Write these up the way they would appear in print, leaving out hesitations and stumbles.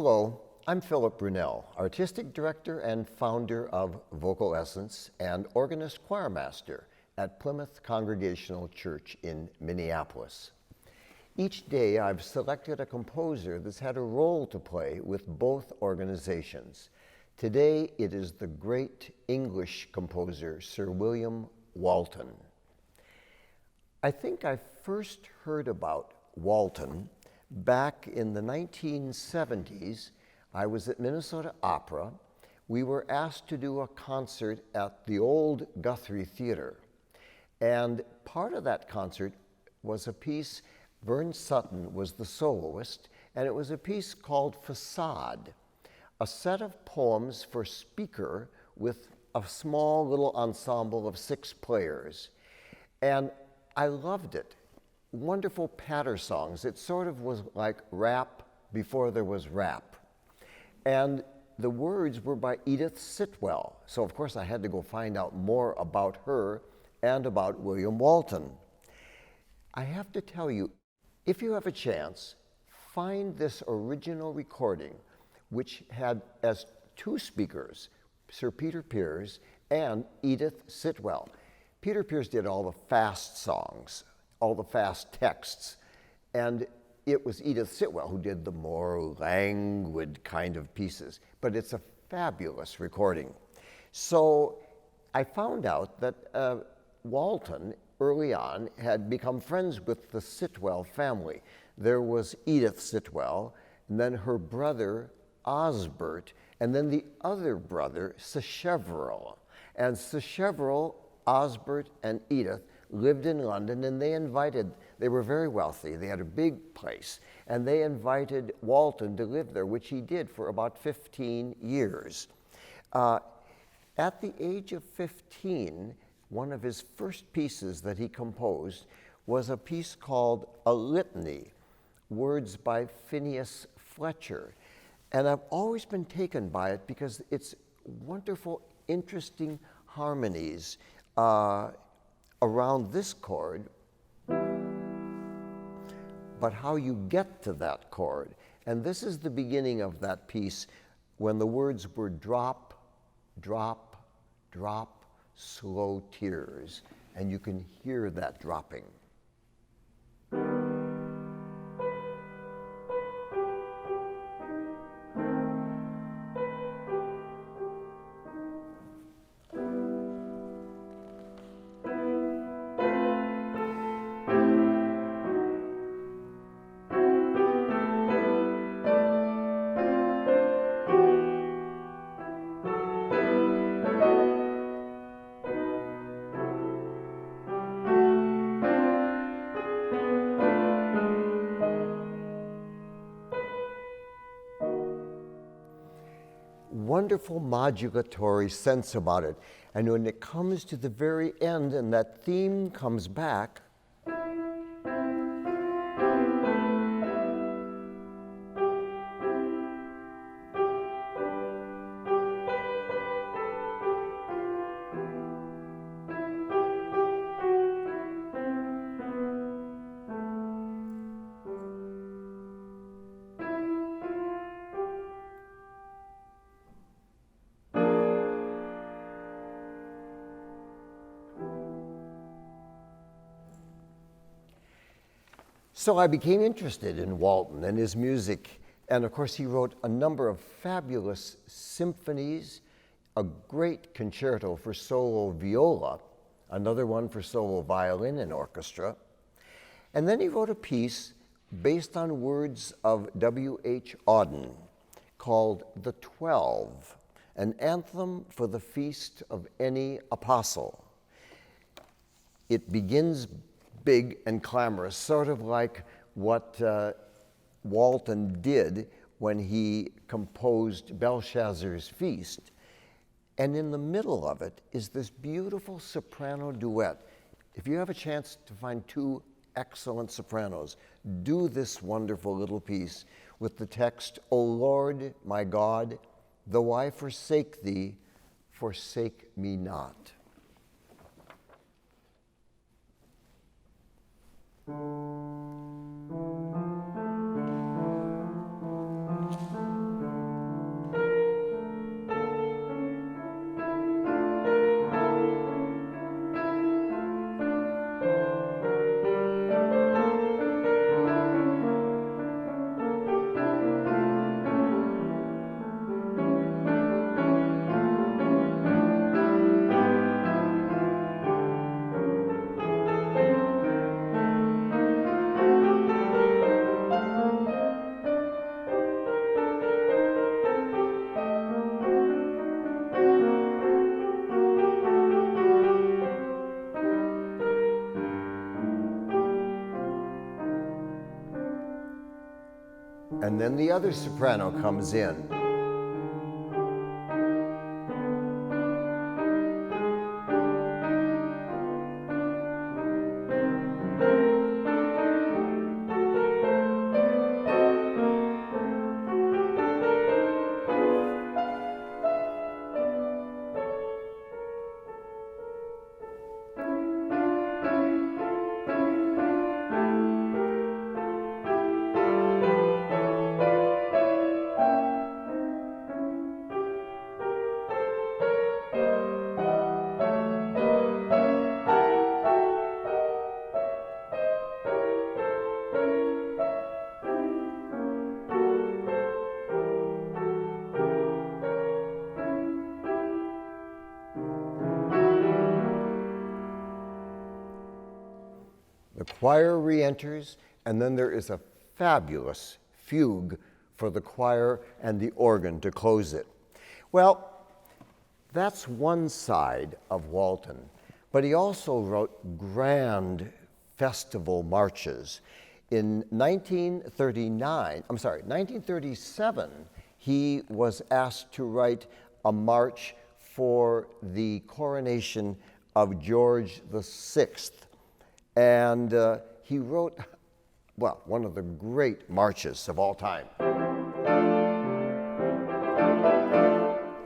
Hello, I'm Philip Brunelle, Artistic Director and founder of Vocal Essence and organist choirmaster at Plymouth Congregational Church in Minneapolis. Each day I've selected a composer that's had a role to play with both organizations. Today it is the great English composer Sir William Walton. I think I first heard about Walton back in the 1970s. I was at Minnesota Opera. We were asked to do a concert at the old Guthrie Theater. And part of that concert was a piece, Vern Sutton was the soloist, and it was a piece called Facade, a set of poems for speaker with a small little ensemble of 6 players. And I loved it. Wonderful patter songs. It sort of was like rap before there was rap. And the words were by Edith Sitwell. So of course I had to go find out more about her and about William Walton. I have to tell you, if you have a chance, find this original recording, which had as 2 speakers, Sir Peter Pears and Edith Sitwell. Peter Pears did all the fast songs, all the fast texts, and it was Edith Sitwell who did the more languid kind of pieces, but it's a fabulous recording. So I found out that Walton, early on, had become friends with the Sitwell family. There was Edith Sitwell, and then her brother, Osbert, and then the other brother, Sacheverell. And Sacheverell, Osbert, and Edith lived in London, and they were very wealthy, they had a big place, and they invited Walton to live there, which he did for about 15 years. At the age of 15, one of his first pieces that he composed was a piece called A Litany, words by Phineas Fletcher. And I've always been taken by it because it's wonderful, interesting harmonies around this chord, but how you get to that chord. And this is the beginning of that piece when the words were drop, drop, drop, slow tears. And you can hear that dropping. Wonderful modulatory sense about it. And when it comes to the very end and that theme comes back, so I became interested in Walton and his music. And of course, he wrote a number of fabulous symphonies, a great concerto for solo viola, another one for solo violin and orchestra. And then he wrote a piece based on words of W.H. Auden called The 12, an anthem for the feast of any apostle. It begins big and clamorous, sort of like what Walton did when he composed Belshazzar's Feast. And in the middle of it is this beautiful soprano duet. If you have a chance to find 2 excellent sopranos, do this wonderful little piece with the text, O Lord, my God, though I forsake thee, forsake me not. And then the other soprano comes in. The choir re-enters, and then there is a fabulous fugue for the choir and the organ to close it. Well, that's one side of Walton, but he also wrote grand festival marches. In 1937, he was asked to write a march for the coronation of George VI. And he wrote, well, one of the great marches of all time.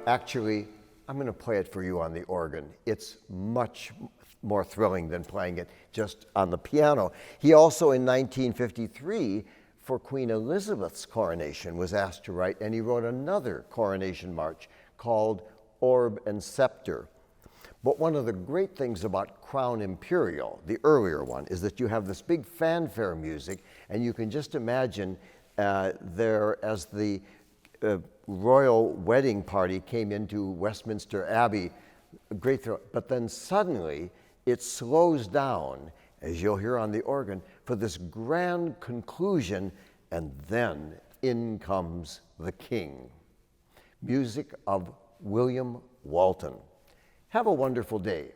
Actually, I'm going to play it for you on the organ. It's much more thrilling than playing it just on the piano. He also, in 1953, for Queen Elizabeth's coronation, was asked to write, and he wrote another coronation march called Orb and Scepter. But one of the great things about Crown Imperial, the earlier one, is that you have this big fanfare music, and you can just imagine there as the royal wedding party came into Westminster Abbey, great thrill. But then suddenly it slows down, as you'll hear on the organ, for this grand conclusion, and then in comes the king. Music of William Walton. Have a wonderful day.